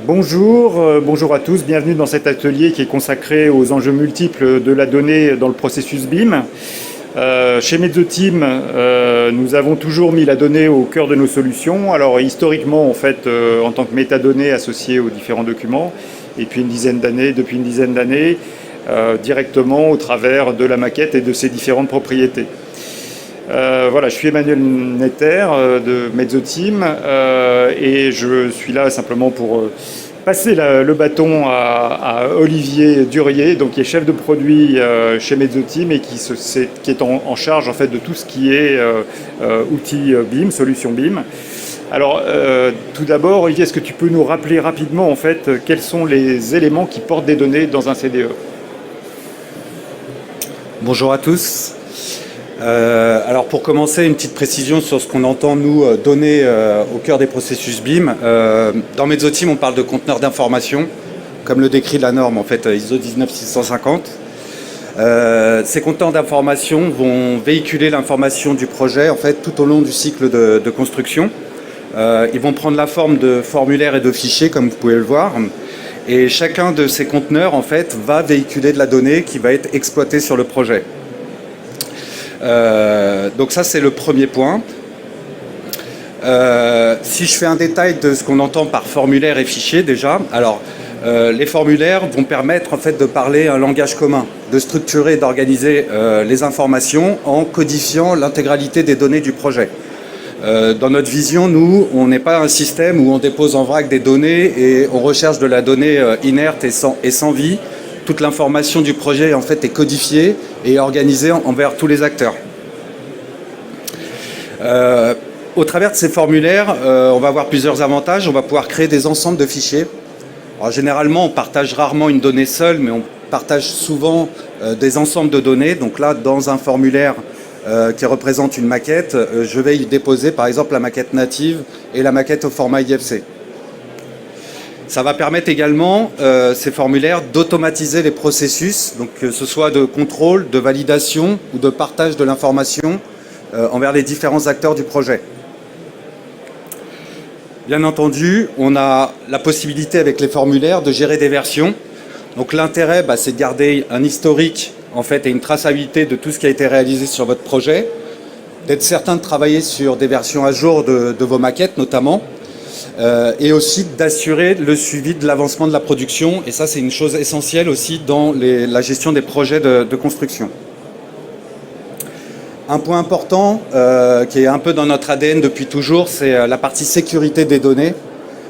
Bonjour à tous, bienvenue dans cet atelier qui est consacré aux enjeux multiples de la donnée dans le processus BIM. Chez Mezzoteam, nous avons toujours mis la donnée au cœur de nos solutions. Alors historiquement, en fait, en tant que métadonnées associées aux différents documents, et puis depuis une dizaine d'années, directement au travers de la maquette et de ses différentes propriétés. Voilà, je suis Emmanuel Netter de Mezzoteam et je suis là simplement pour passer le bâton à Olivier Durier, donc qui est chef de produit chez Mezzoteam et qui est en charge en fait de tout ce qui est outils BIM, solutions BIM. Alors, tout d'abord, Olivier, est-ce que tu peux nous rappeler rapidement en fait quels sont les éléments qui portent des données dans un CDE? Bonjour à tous. Alors pour commencer, une petite précision sur ce qu'on entend nous donner au cœur des processus BIM. Dans Mezzoteam, on parle de conteneurs d'information, comme le décrit la norme en fait ISO 19650. Ces conteneurs d'information vont véhiculer l'information du projet en fait tout au long du cycle de construction. Ils vont prendre la forme de formulaires et de fichiers, comme vous pouvez le voir. Et chacun de ces conteneurs en fait va véhiculer de la donnée qui va être exploitée sur le projet. Donc ça c'est le premier point. Si je fais un détail de ce qu'on entend par formulaire et fichier déjà, alors les formulaires vont permettre en fait de parler un langage commun, de structurer et d'organiser les informations en codifiant l'intégralité des données du projet. Dans notre vision, nous, on n'est pas un système où on dépose en vrac des données et on recherche de la donnée inerte et sans vie. Toute l'information du projet en fait est codifiée et organisée envers tous les acteurs. Au travers de ces formulaires, on va avoir plusieurs avantages. On va pouvoir créer des ensembles de fichiers. Alors, généralement, on partage rarement une donnée seule, mais on partage souvent des ensembles de données. Donc là, dans un formulaire qui représente une maquette, je vais y déposer par exemple la maquette native et la maquette au format IFC. Ça va permettre également, ces formulaires, d'automatiser les processus, donc que ce soit de contrôle, de validation ou de partage de l'information envers les différents acteurs du projet. Bien entendu, on a la possibilité avec les formulaires de gérer des versions. Donc l'intérêt, c'est de garder un historique en fait, et une traçabilité de tout ce qui a été réalisé sur votre projet, d'être certain de travailler sur des versions à jour de vos maquettes notamment, et aussi d'assurer le suivi de l'avancement de la production. Et ça, c'est une chose essentielle aussi dans la gestion des projets de construction. Un point important qui est un peu dans notre ADN depuis toujours, c'est la partie sécurité des données,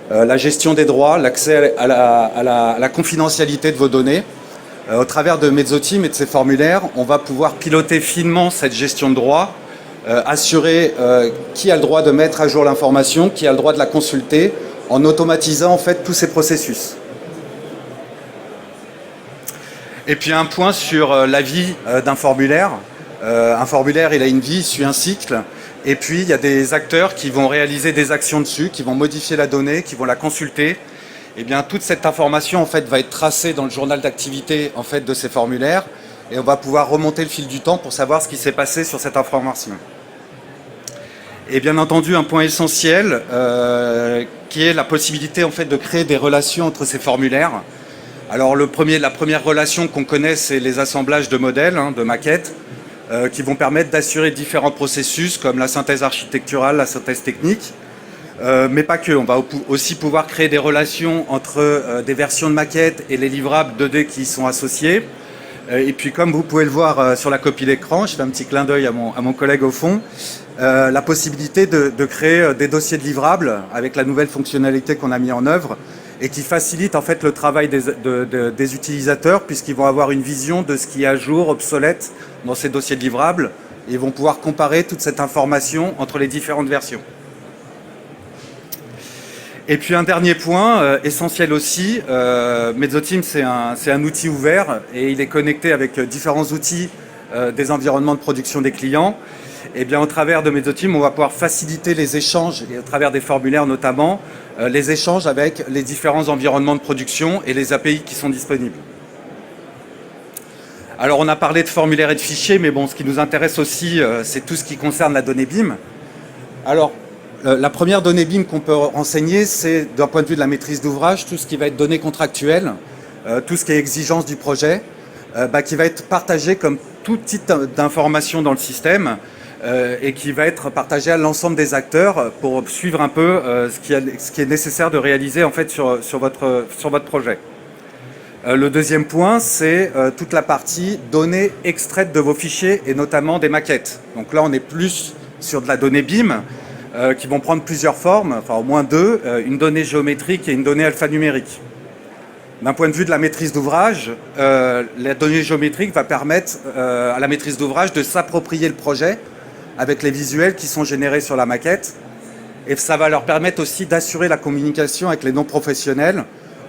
la gestion des droits, l'accès à la confidentialité de vos données. Au travers de Mezzoteam et de ses formulaires, on va pouvoir piloter finement cette gestion de droits, assurer qui a le droit de mettre à jour l'information, qui a le droit de la consulter, en automatisant en fait tous ces processus. Et puis un point sur la vie d'un formulaire. Un formulaire, il a une vie, il suit un cycle. Et puis il y a des acteurs qui vont réaliser des actions dessus, qui vont modifier la donnée, qui vont la consulter. Et bien toute cette information en fait va être tracée dans le journal d'activité en fait de ces formulaires et on va pouvoir remonter le fil du temps pour savoir ce qui s'est passé sur cette information. Et bien entendu un point essentiel qui est la possibilité en fait de créer des relations entre ces formulaires. Alors la première relation qu'on connaît, c'est les assemblages de modèles, de maquettes, qui vont permettre d'assurer différents processus comme la synthèse architecturale, la synthèse technique. Mais pas que, on va aussi pouvoir créer des relations entre des versions de maquettes et les livrables 2D qui y sont associés. Et puis comme vous pouvez le voir sur la copie d'écran, je fais un petit clin d'œil à mon collègue au fond, la possibilité de créer des dossiers de livrables avec la nouvelle fonctionnalité qu'on a mis en œuvre et qui facilite en fait le travail des utilisateurs puisqu'ils vont avoir une vision de ce qui est à jour, obsolète dans ces dossiers de livrables et ils vont pouvoir comparer toute cette information entre les différentes versions. Et puis un dernier point, essentiel aussi, Mezzoteam c'est un outil ouvert et il est connecté avec différents outils des environnements de production des clients. Et bien au travers de Mezzoteam, on va pouvoir faciliter les échanges, et au travers des formulaires notamment, les échanges avec les différents environnements de production et les API qui sont disponibles. Alors on a parlé de formulaires et de fichiers, mais bon, ce qui nous intéresse aussi, c'est tout ce qui concerne la donnée BIM. Alors, la première donnée BIM qu'on peut renseigner, c'est d'un point de vue de la maîtrise d'ouvrage, tout ce qui va être données contractuelles, tout ce qui est exigence du projet, qui va être partagé comme tout type d'information dans le système et qui va être partagé à l'ensemble des acteurs pour suivre un peu ce qui est nécessaire de réaliser en fait sur votre projet. Le deuxième point, c'est toute la partie données extraites de vos fichiers et notamment des maquettes. Donc là, on est plus sur de la donnée BIM qui vont prendre plusieurs formes, enfin au moins deux, une donnée géométrique et une donnée alphanumérique. D'un point de vue de la maîtrise d'ouvrage, la donnée géométrique va permettre à la maîtrise d'ouvrage de s'approprier le projet avec les visuels qui sont générés sur la maquette. Et ça va leur permettre aussi d'assurer la communication avec les non-professionnels,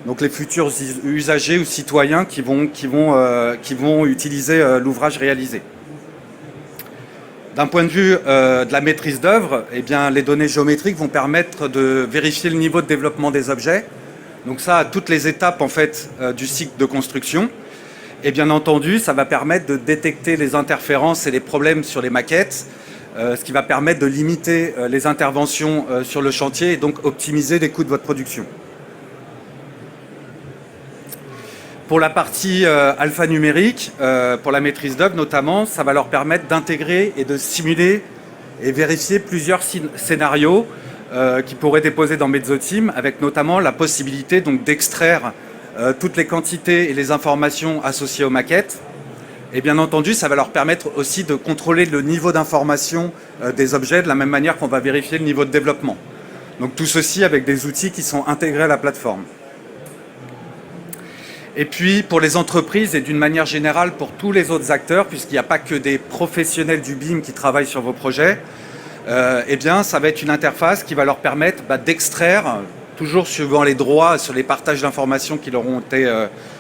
donc les futurs usagers ou citoyens qui vont utiliser l'ouvrage réalisé. D'un point de vue de la maîtrise d'œuvre, eh bien, les données géométriques vont permettre de vérifier le niveau de développement des objets. Donc ça, à toutes les étapes en fait, du cycle de construction. Et bien entendu, ça va permettre de détecter les interférences et les problèmes sur les maquettes, ce qui va permettre de limiter les interventions sur le chantier et donc optimiser les coûts de votre production. Pour la partie alphanumérique, pour la maîtrise d'œuvre notamment, ça va leur permettre d'intégrer et de simuler et vérifier plusieurs scénarios qui pourraient déposer dans Mezzoteam, avec notamment la possibilité donc d'extraire toutes les quantités et les informations associées aux maquettes. Et bien entendu, ça va leur permettre aussi de contrôler le niveau d'information des objets de la même manière qu'on va vérifier le niveau de développement. Donc tout ceci avec des outils qui sont intégrés à la plateforme. Et puis pour les entreprises et d'une manière générale pour tous les autres acteurs, puisqu'il n'y a pas que des professionnels du BIM qui travaillent sur vos projets, eh bien ça va être une interface qui va leur permettre d'extraire, toujours suivant les droits sur les partages d'informations qui leur ont été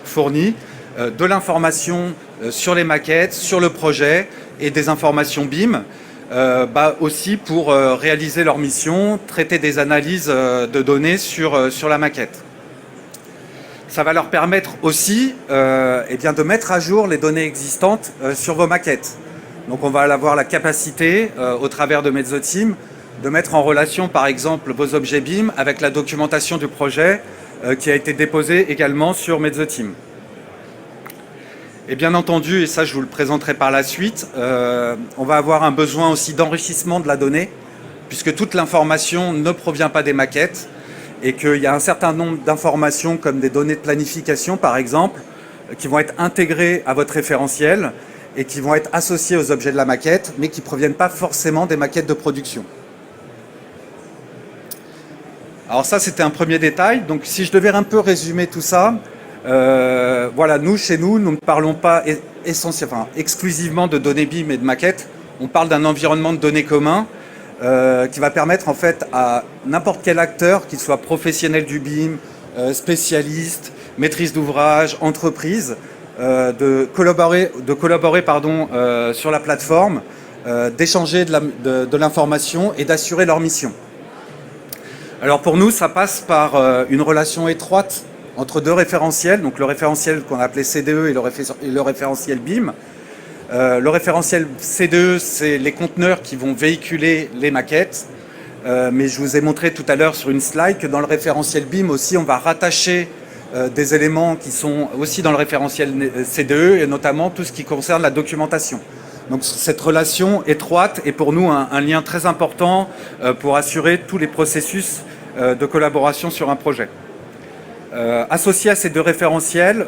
fournis, de l'information sur les maquettes, sur le projet et des informations BIM, aussi pour réaliser leur mission, traiter des analyses de données sur la maquette. Ça va leur permettre aussi de mettre à jour les données existantes sur vos maquettes. Donc on va avoir la capacité, au travers de Mezzoteam, de mettre en relation par exemple vos objets BIM avec la documentation du projet qui a été déposée également sur Mezzoteam. Et bien entendu, et ça je vous le présenterai par la suite, on va avoir un besoin aussi d'enrichissement de la donnée, puisque toute l'information ne provient pas des maquettes, et qu'il y a un certain nombre d'informations comme des données de planification par exemple, qui vont être intégrées à votre référentiel et qui vont être associées aux objets de la maquette, mais qui ne proviennent pas forcément des maquettes de production. Alors ça, c'était un premier détail. Donc si je devais un peu résumer tout ça, voilà, chez nous ne parlons pas exclusivement de données BIM et de maquettes. On parle d'un environnement de données commun qui va permettre en fait à n'importe quel acteur, qu'il soit professionnel du BIM, spécialiste, maîtrise d'ouvrage, entreprise, de collaborer sur la plateforme, d'échanger de l'information et d'assurer leur mission. Alors pour nous, ça passe par une relation étroite entre deux référentiels, donc le référentiel qu'on a appelé CDE et le référentiel BIM. Le référentiel CDE, c'est les conteneurs qui vont véhiculer les maquettes, mais je vous ai montré tout à l'heure sur une slide que dans le référentiel BIM aussi, on va rattacher des éléments qui sont aussi dans le référentiel CDE, et notamment tout ce qui concerne la documentation. Donc cette relation étroite est pour nous un lien très important pour assurer tous les processus de collaboration sur un projet. Associé à ces deux référentiels,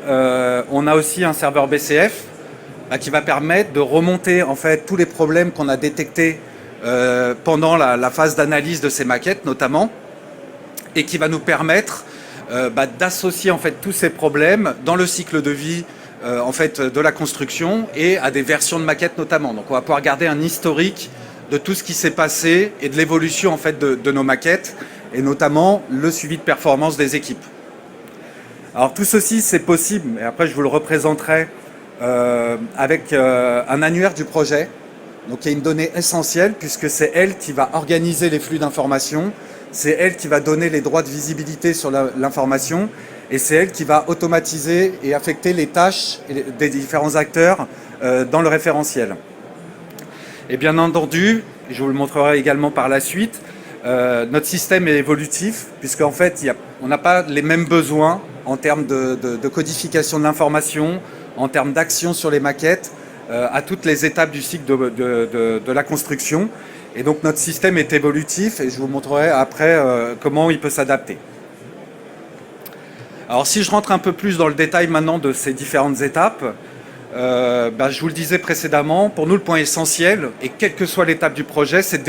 on a aussi un serveur BCF qui va permettre de remonter en fait tous les problèmes qu'on a détectés pendant la phase d'analyse de ces maquettes notamment, et qui va nous permettre d'associer en fait tous ces problèmes dans le cycle de vie en fait de la construction et à des versions de maquettes notamment. Donc on va pouvoir garder un historique de tout ce qui s'est passé et de l'évolution en fait de nos maquettes, et notamment le suivi de performance des équipes. Alors tout ceci c'est possible, et après je vous le représenterai avec un annuaire du projet. Donc il y a une donnée essentielle puisque c'est elle qui va organiser les flux d'informations, c'est elle qui va donner les droits de visibilité sur l'information, et c'est elle qui va automatiser et affecter les tâches des différents acteurs dans le référentiel. Et bien entendu, je vous le montrerai également par la suite, Notre système est évolutif, puisqu'en fait, on n'a pas les mêmes besoins en termes de codification de l'information, en termes d'action sur les maquettes, à toutes les étapes du cycle de la construction. Et donc notre système est évolutif, et je vous montrerai après comment il peut s'adapter. Alors si je rentre un peu plus dans le détail maintenant de ces différentes étapes, je vous le disais précédemment, pour nous le point essentiel, et quelle que soit l'étape du projet, c'est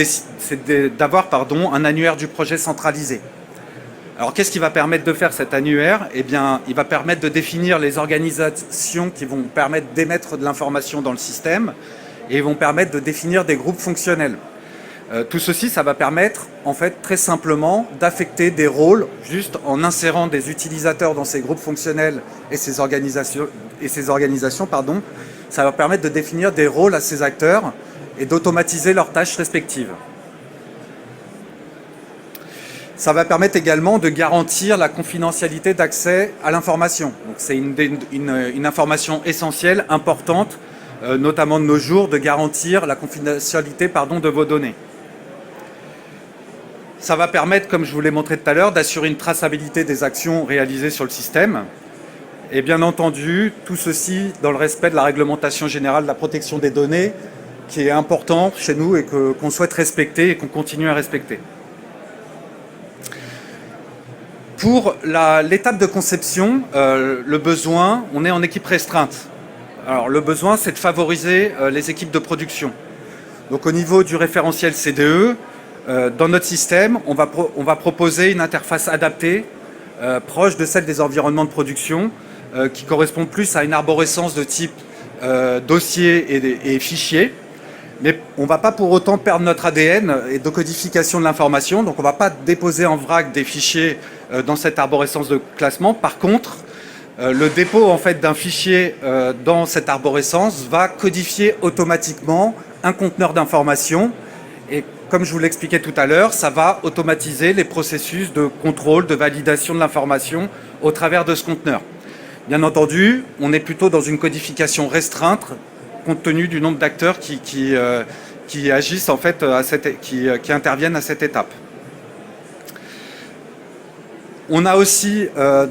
d'avoir un annuaire du projet centralisé. Alors qu'est-ce qui va permettre de faire cet annuaire? Eh bien, il va permettre de définir les organisations qui vont permettre d'émettre de l'information dans le système, et vont permettre de définir des groupes fonctionnels. Tout ceci, ça va permettre, en fait, très simplement, d'affecter des rôles, juste en insérant des utilisateurs dans ces groupes fonctionnels et ces organisations, ça va permettre de définir des rôles à ces acteurs et d'automatiser leurs tâches respectives. Ça va permettre également de garantir la confidentialité d'accès à l'information. Donc c'est une information essentielle, importante, notamment de nos jours, de garantir la confidentialité de vos données. Ça va permettre, comme je vous l'ai montré tout à l'heure, d'assurer une traçabilité des actions réalisées sur le système. Et bien entendu, tout ceci dans le respect de la réglementation générale de la protection des données, qui est important chez nous et qu'on souhaite respecter et qu'on continue à respecter. Pour l'étape de conception, le besoin, on est en équipe restreinte. Alors le besoin, c'est de favoriser les équipes de production. Donc au niveau du référentiel CDE, dans notre système, on va proposer une interface adaptée, proche de celle des environnements de production, qui correspond plus à une arborescence de type dossier et fichier. Mais on ne va pas pour autant perdre notre ADN et de codification de l'information, donc on ne va pas déposer en vrac des fichiers dans cette arborescence de classement. Par contre, le dépôt en fait, d'un fichier dans cette arborescence va codifier automatiquement un conteneur d'information. Et comme je vous l'expliquais tout à l'heure, ça va automatiser les processus de contrôle, de validation de l'information au travers de ce conteneur. Bien entendu, on est plutôt dans une codification restreinte, compte tenu du nombre d'acteurs qui agissent en fait, qui interviennent à cette étape. On a aussi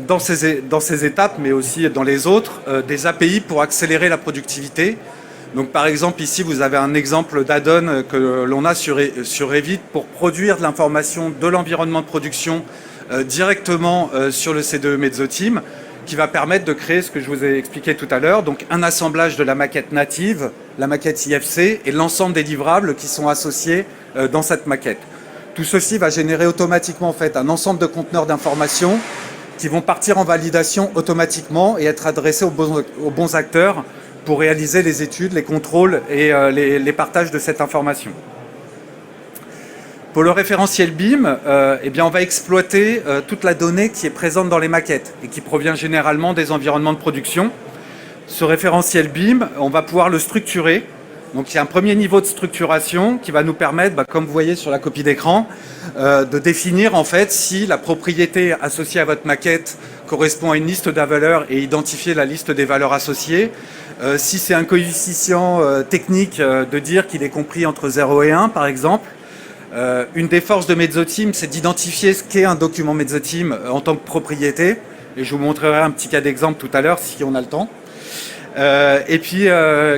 dans ces étapes, mais aussi dans les autres, des API pour accélérer la productivité. Donc par exemple ici vous avez un exemple d'add-on que l'on a sur Revit pour produire de l'information de l'environnement de production directement sur le CDE Mezzoteam, qui va permettre de créer ce que je vous ai expliqué tout à l'heure, donc un assemblage de la maquette native, la maquette IFC et l'ensemble des livrables qui sont associés dans cette maquette. Tout ceci va générer automatiquement en fait, un ensemble de conteneurs d'informations qui vont partir en validation automatiquement et être adressés aux bons acteurs pour réaliser les études, les contrôles et les partages de cette information. Pour le référentiel BIM, eh bien on va exploiter toute la donnée qui est présente dans les maquettes et qui provient généralement des environnements de production. Ce référentiel BIM, on va pouvoir le structurer. Donc il y a un premier niveau de structuration qui va nous permettre, comme vous voyez sur la copie d'écran, de définir en fait si la propriété associée à votre maquette correspond à une liste de valeurs et identifier la liste des valeurs associées. Si c'est un coefficient technique, de dire qu'il est compris entre 0 et 1 par exemple. Une des forces de Mezzoteam, c'est d'identifier ce qu'est un document Mezzoteam en tant que propriété. Et je vous montrerai un petit cas d'exemple tout à l'heure si on a le temps. Et puis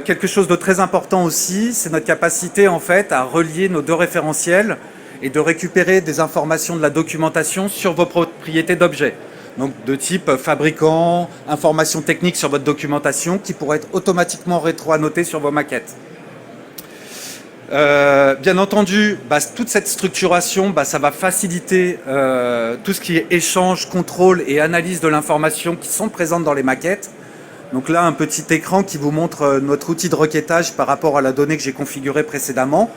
quelque chose de très important aussi, c'est notre capacité en fait à relier nos deux référentiels et de récupérer des informations de la documentation sur vos propriétés d'objets. Donc de type fabricant, informations techniques sur votre documentation qui pourraient être automatiquement rétro-annotées sur vos maquettes. Bien entendu, toute cette structuration, ça va faciliter tout ce qui est échange, contrôle et analyse de l'information qui sont présentes dans les maquettes. Donc là, un petit écran qui vous montre notre outil de requêtage par rapport à la donnée que j'ai configurée précédemment,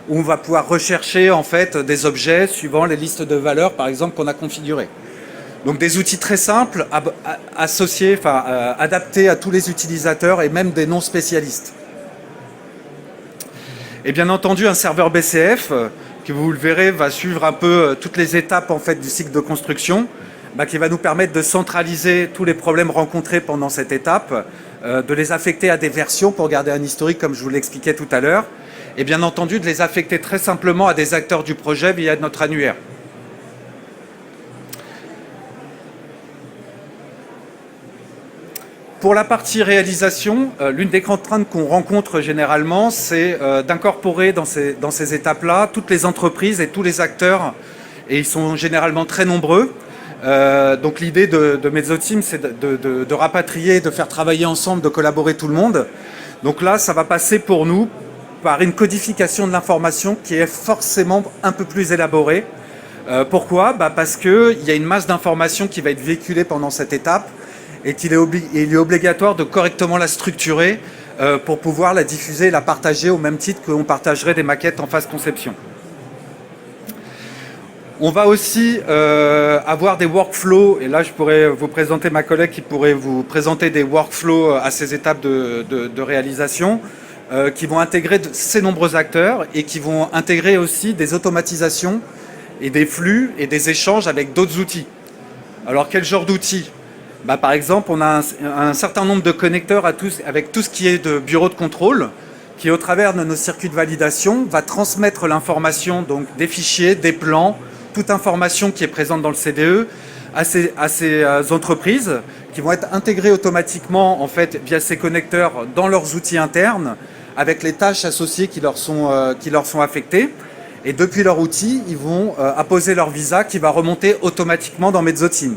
où on va pouvoir rechercher en fait des objets suivant les listes de valeurs, par exemple, qu'on a configurées. Donc des outils très simples, associés, adaptés à tous les utilisateurs et même des non-spécialistes. Et bien entendu, un serveur BCF, qui vous le verrez, va suivre un peu toutes les étapes en fait, du cycle de construction, qui va nous permettre de centraliser tous les problèmes rencontrés pendant cette étape, de les affecter à des versions pour garder un historique comme je vous l'expliquais tout à l'heure, et bien entendu de les affecter très simplement à des acteurs du projet via notre annuaire. Pour la partie réalisation, l'une des contraintes qu'on rencontre généralement, c'est d'incorporer dans ces étapes-là toutes les entreprises et tous les acteurs, et ils sont généralement très nombreux. Donc l'idée de Mezzoteam, c'est de rapatrier, de faire travailler ensemble, de collaborer tout le monde. Donc là, ça va passer pour nous par une codification de l'information qui est forcément un peu plus élaborée. Pourquoi ? Parce qu'il y a une masse d'informations qui va être véhiculée pendant cette étape, et qu'il est obligatoire de correctement la structurer pour pouvoir la diffuser et la partager au même titre qu'on partagerait des maquettes en phase conception. On va aussi avoir des workflows, et là je pourrais vous présenter ma collègue qui pourrait vous présenter des workflows à ces étapes de réalisation qui vont intégrer ces nombreux acteurs et qui vont intégrer aussi des automatisations et des flux et des échanges avec d'autres outils. Alors quel genre d'outils ? Par exemple, on a un certain nombre de connecteurs avec tout ce qui est de bureau de contrôle qui, au travers de nos circuits de validation, va transmettre l'information, donc des fichiers, des plans, toute information qui est présente dans le CDE à ces entreprises qui vont être intégrées automatiquement en fait, via ces connecteurs dans leurs outils internes avec les tâches associées qui leur sont affectées. Et depuis leur outil, ils vont apposer leur visa qui va remonter automatiquement dans Mezzoteam.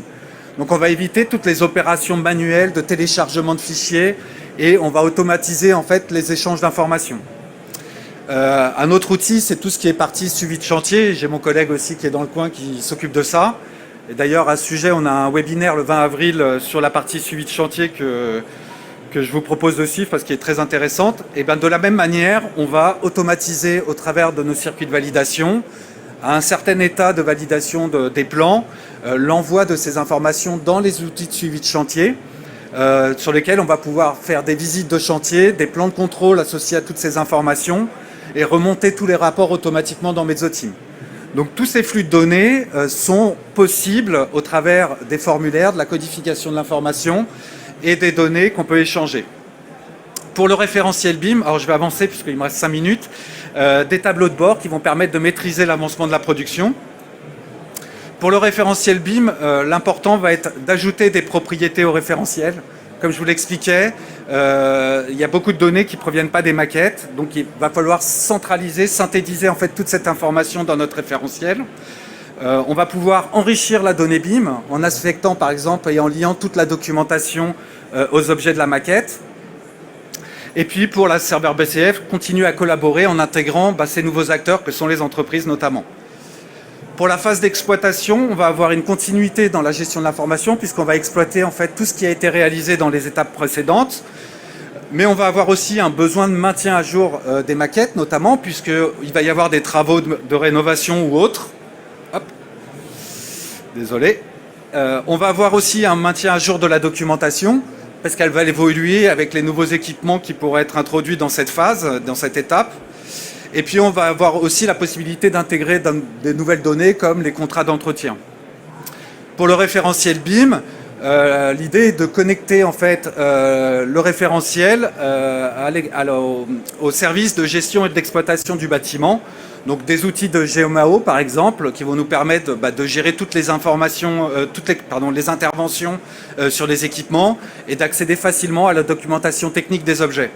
Donc on va éviter toutes les opérations manuelles de téléchargement de fichiers et on va automatiser en fait les échanges d'informations. Un autre outil, c'est tout ce qui est partie suivi de chantier. J'ai mon collègue aussi qui est dans le coin qui s'occupe de ça. Et d'ailleurs à ce sujet, on a un webinaire le 20 avril sur la partie suivi de chantier que je vous propose de suivre parce qu'elle est très intéressante. Et bien de la même manière, on va automatiser au travers de nos circuits de validation à un certain état de validation des plans, l'envoi de ces informations dans les outils de suivi de chantier sur lesquels on va pouvoir faire des visites de chantier, des plans de contrôle associés à toutes ces informations et remonter tous les rapports automatiquement dans Mezzoteam. Donc tous ces flux de données sont possibles au travers des formulaires, de la codification de l'information et des données qu'on peut échanger. Pour le référentiel BIM, alors je vais avancer puisqu'il me reste 5 minutes, des tableaux de bord qui vont permettre de maîtriser l'avancement de la production. Pour le référentiel BIM, l'important va être d'ajouter des propriétés au référentiel. Comme je vous l'expliquais, il y a beaucoup de données qui ne proviennent pas des maquettes, donc il va falloir centraliser, synthétiser en fait toute cette information dans notre référentiel. On va pouvoir enrichir la donnée BIM en affectant par exemple et en liant toute la documentation aux objets de la maquette. Et puis pour la serveur BCF, continuer à collaborer en intégrant ces nouveaux acteurs que sont les entreprises notamment. Pour la phase d'exploitation, on va avoir une continuité dans la gestion de l'information puisqu'on va exploiter en fait tout ce qui a été réalisé dans les étapes précédentes. Mais on va avoir aussi un besoin de maintien à jour des maquettes notamment puisqu'il va y avoir des travaux de rénovation ou autres. Hop. Désolé. On va avoir aussi un maintien à jour de la documentation parce qu'elle va évoluer avec les nouveaux équipements qui pourraient être introduits dans cette phase, dans cette étape. Et puis on va avoir aussi la possibilité d'intégrer des nouvelles données comme les contrats d'entretien. Pour le référentiel BIM, l'idée est de connecter en fait le référentiel au service de gestion et d'exploitation du bâtiment. Donc des outils de GeoMao par exemple qui vont nous permettre de gérer toutes les informations, les interventions sur les équipements et d'accéder facilement à la documentation technique des objets.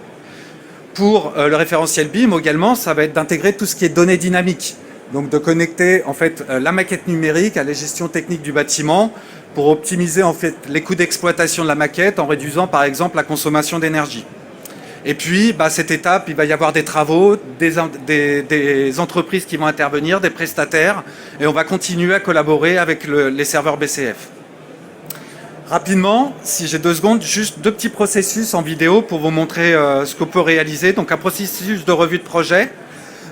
Pour le référentiel BIM également, ça va être d'intégrer tout ce qui est données dynamiques. Donc de connecter en fait la maquette numérique à la gestion technique du bâtiment pour optimiser en fait les coûts d'exploitation de la maquette en réduisant par exemple la consommation d'énergie. Et puis, cette étape, il va y avoir des travaux, des entreprises qui vont intervenir, des prestataires, et on va continuer à collaborer avec les serveurs BCF. Rapidement, si j'ai 2 secondes, juste 2 petits processus en vidéo pour vous montrer ce qu'on peut réaliser. Donc un processus de revue de projet.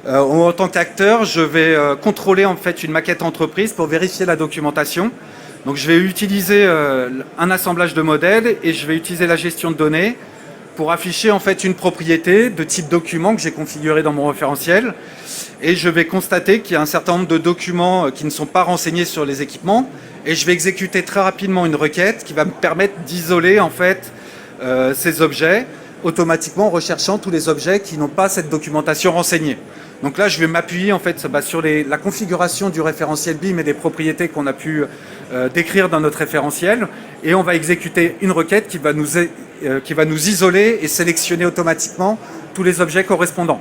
En tant qu'acteur, je vais contrôler en fait une maquette entreprise pour vérifier la documentation. Donc je vais utiliser un assemblage de modèles et je vais utiliser la gestion de données pour afficher en fait une propriété de type document que j'ai configuré dans mon référentiel. Et je vais constater qu'il y a un certain nombre de documents qui ne sont pas renseignés sur les équipements. Et je vais exécuter très rapidement une requête qui va me permettre d'isoler en fait ces objets automatiquement en recherchant tous les objets qui n'ont pas cette documentation renseignée. Donc là, je vais m'appuyer en fait sur la configuration du référentiel BIM et des propriétés qu'on a pu décrire dans notre référentiel, et on va exécuter une requête qui va nous isoler et sélectionner automatiquement tous les objets correspondants.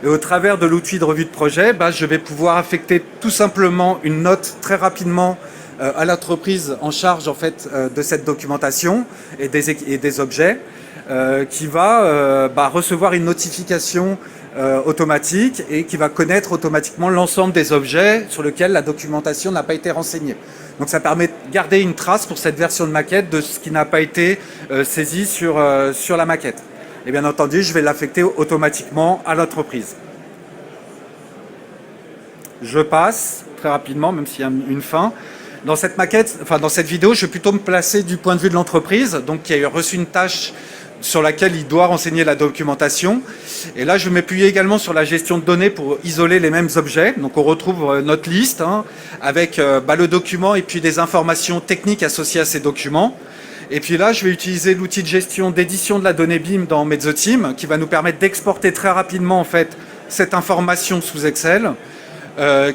Et au travers de l'outil de revue de projet, je vais pouvoir affecter tout simplement une note très rapidement à l'entreprise en charge en fait de cette documentation et des objets, qui va recevoir une notification automatique et qui va connaître automatiquement l'ensemble des objets sur lesquels la documentation n'a pas été renseignée. Donc ça permet de garder une trace pour cette version de maquette de ce qui n'a pas été saisi sur la maquette. Et bien entendu, je vais l'affecter automatiquement à l'entreprise. Je passe très rapidement, même s'il y a une fin. Dans cette maquette, dans cette vidéo, je vais plutôt me placer du point de vue de l'entreprise, donc qui a reçu une tâche sur laquelle il doit renseigner la documentation. Et là, je vais m'appuyer également sur la gestion de données pour isoler les mêmes objets. Donc on retrouve notre liste avec le document et puis des informations techniques associées à ces documents. Et puis là, je vais utiliser l'outil de gestion d'édition de la donnée BIM dans Mezzoteam, qui va nous permettre d'exporter très rapidement en fait cette information sous Excel,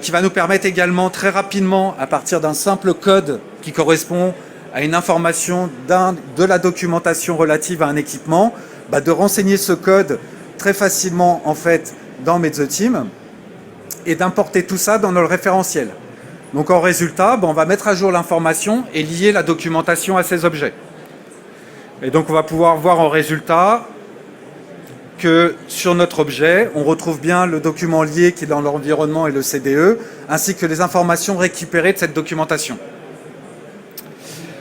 qui va nous permettre également très rapidement, à partir d'un simple code qui correspond à une information de la documentation relative à un équipement, de renseigner ce code très facilement en fait dans Mezzoteam et d'importer tout ça dans notre référentiel. Donc en résultat, on va mettre à jour l'information et lier la documentation à ces objets. Et donc on va pouvoir voir en résultat que sur notre objet, on retrouve bien le document lié qui est dans l'environnement et le CDE, ainsi que les informations récupérées de cette documentation.